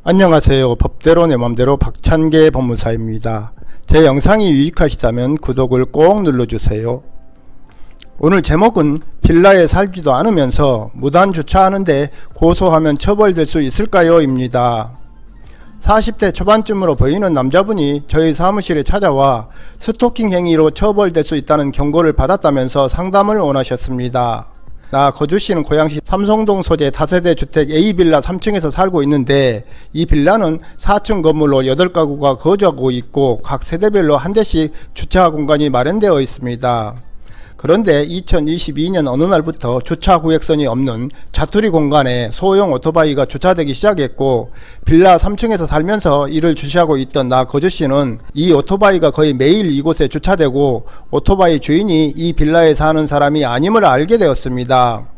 안녕하세요. 법대로 내 맘대로 박찬계 법무사입니다. 제 영상이 유익하시다면 구독을 꼭 눌러주세요. 오늘 제목은 빌라에 살지도 않으면서 무단 주차하는데 고소하면 처벌될 수 있을까요? 입니다. 40대 초반쯤으로 보이는 남자분이 저희 사무실에 찾아와 스토킹 행위로 처벌될 수 있다는 경고를 받았다면서 상담을 원하셨습니다. 나 거주시는 고양시 삼성동 소재 다세대 주택 A빌라 3층에서 살고 있는데 이 빌라는 4층 건물로 8가구가 거주하고 있고 각 세대별로 한 대씩 주차 공간이 마련되어 있습니다. 그런데 2022년 어느 날부터 주차 구획선이 없는 자투리 공간에 소형 오토바이가 주차되기 시작했고 빌라 3층에서 살면서 이를 주시하고 있던 나 거주씨는 이 오토바이가 거의 매일 이곳에 주차되고 오토바이 주인이 이 빌라에 사는 사람이 아님을 알게 되었습니다.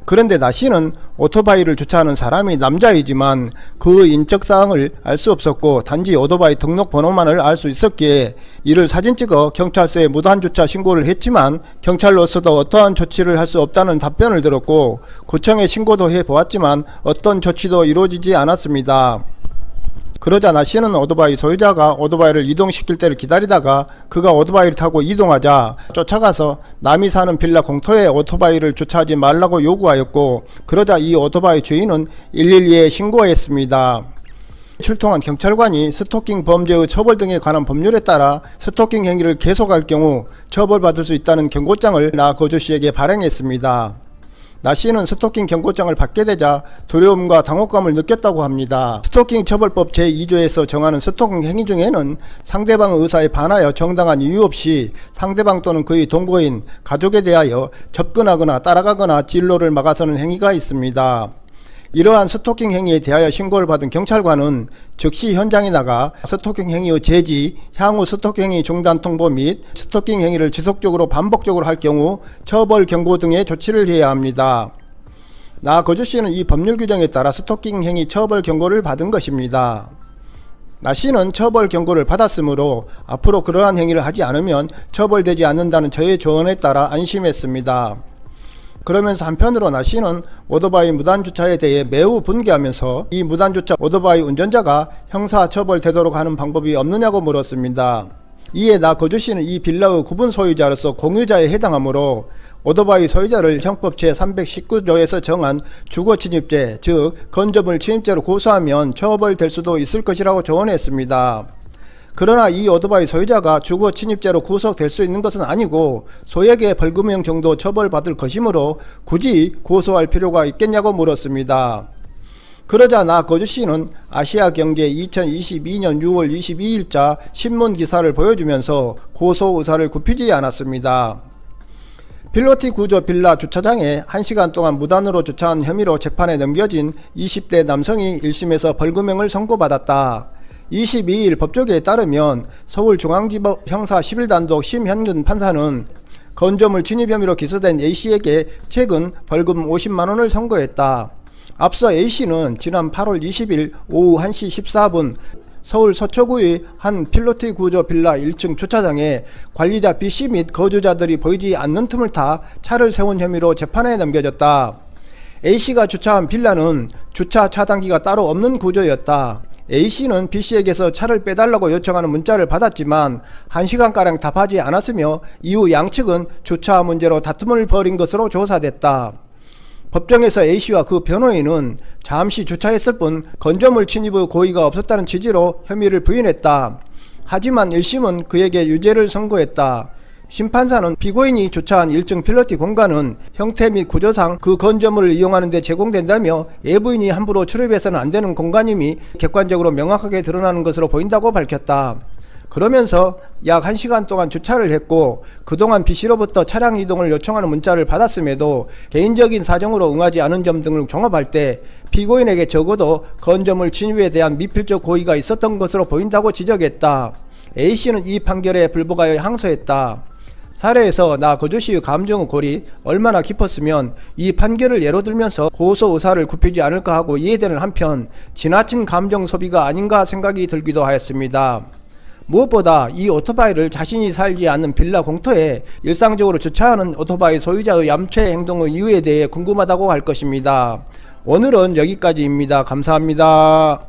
그런데 나 씨는 오토바이를 주차하는 사람이 남자이지만 그 인적사항을 알 수 없었고 단지 오토바이 등록번호만을 알 수 있었기에 이를 사진 찍어 경찰서에 무단주차 신고를 했지만 경찰로서도 어떠한 조치를 할 수 없다는 답변을 들었고 구청에 신고도 해보았지만 어떤 조치도 이루어지지 않았습니다. 그러자 나 씨는 오토바이 소유자가 오토바이를 이동시킬 때를 기다리다가 그가 오토바이를 타고 이동하자 쫓아가서 남이 사는 빌라 공터에 오토바이를 주차하지 말라고 요구하였고 그러자 이 오토바이 주인은 112에 신고했습니다. 출동한 경찰관이 스토킹 범죄의 처벌 등에 관한 법률에 따라 스토킹 행위를 계속할 경우 처벌받을 수 있다는 경고장을 나 거주씨에게 발행했습니다. 나 씨는 스토킹 경고장을 받게 되자 두려움과 당혹감을 느꼈다고 합니다. 스토킹 처벌법 제2조에서 정하는 스토킹 행위 중에는 상대방의 의사에 반하여 정당한 이유 없이 상대방 또는 그의 동거인, 가족에 대하여 접근하거나 따라가거나 진로를 막아서는 행위가 있습니다. 이러한 스토킹 행위에 대하여 신고를 받은 경찰관은 즉시 현장에 나가 스토킹 행위의 제지, 향후 스토킹 행위 중단 통보 및 스토킹 행위를 지속적으로 반복적으로 할 경우 처벌 경고 등의 조치를 해야 합니다. 나 거주씨는 이 법률 규정에 따라 스토킹 행위 처벌 경고를 받은 것입니다. 나 씨는 처벌 경고를 받았으므로 앞으로 그러한 행위를 하지 않으면 처벌되지 않는다는 저의 조언에 따라 안심했습니다. 그러면서 한편으로 나 씨는 오토바이 무단주차에 대해 매우 분개하면서 이 무단주차 오토바이 운전자가 형사처벌되도록 하는 방법이 없느냐고 물었습니다. 이에 나 거주씨는 이 빌라의 구분 소유자로서 공유자에 해당하므로 오토바이 소유자를 형법 제319조에서 정한 주거침입죄 즉 건조물 침입죄로 고소하면 처벌될 수도 있을 것이라고 조언했습니다. 그러나 이 오토바이 소유자가 주거 침입죄로 구속될 수 있는 것은 아니고 소액의 벌금형 정도 처벌받을 것이므로 굳이 고소할 필요가 있겠냐고 물었습니다. 그러자 나 거주씨는 아시아경제 2022년 6월 22일자 신문기사를 보여주면서 고소 의사를 굽히지 않았습니다. 필로티 구조 빌라 주차장에 1시간 동안 무단으로 주차한 혐의로 재판에 넘겨진 20대 남성이 1심에서 벌금형을 선고받았다. 22일 법조계에 따르면 서울중앙지법 형사 11단독 심현근 판사는 건조물 침입 혐의로 기소된 A씨에게 최근 벌금 50만원을 선고했다. 앞서 A씨는 지난 8월 20일 오후 1시 14분 서울 서초구의 한 필로티 구조 빌라 1층 주차장에 관리자 B씨 및 거주자들이 보이지 않는 틈을 타 차를 세운 혐의로 재판에 넘겨졌다. A씨가 주차한 빌라는 주차 차단기가 따로 없는 구조였다. A씨는 B씨에게서 차를 빼달라고 요청하는 문자를 받았지만 1시간가량 답하지 않았으며 이후 양측은 주차 문제로 다툼을 벌인 것으로 조사됐다. 법정에서 A씨와 그 변호인은 잠시 주차했을 뿐 건조물 침입의 고의가 없었다는 취지로 혐의를 부인했다. 하지만 1심은 그에게 유죄를 선고했다. 심판사는 피고인이 주차한 1층 필로티 공간은 형태 및 구조상 그 건조물을 이용하는 데 제공된다며 외부인이 함부로 출입해서는 안 되는 공간임이 객관적으로 명확하게 드러나는 것으로 보인다고 밝혔다. 그러면서 약 1시간 동안 주차를 했고 그동안 B씨로부터 차량 이동을 요청하는 문자를 받았음에도 개인적인 사정으로 응하지 않은 점 등을 종합할 때 피고인에게 적어도 건조물 침입에 대한 미필적 고의가 있었던 것으로 보인다고 지적했다. A씨는 이 판결에 불복하여 항소했다. 사례에서 나 거주씨의 감정의 골이 얼마나 깊었으면 이 판결을 예로 들면서 고소 의사를 굽히지 않을까 하고 이해되는 한편 지나친 감정 소비가 아닌가 생각이 들기도 하였습니다. 무엇보다 이 오토바이를 자신이 살지 않는 빌라 공터에 일상적으로 주차하는 오토바이 소유자의 얌체 행동의 이유에 대해 궁금하다고 할 것입니다. 오늘은 여기까지입니다. 감사합니다.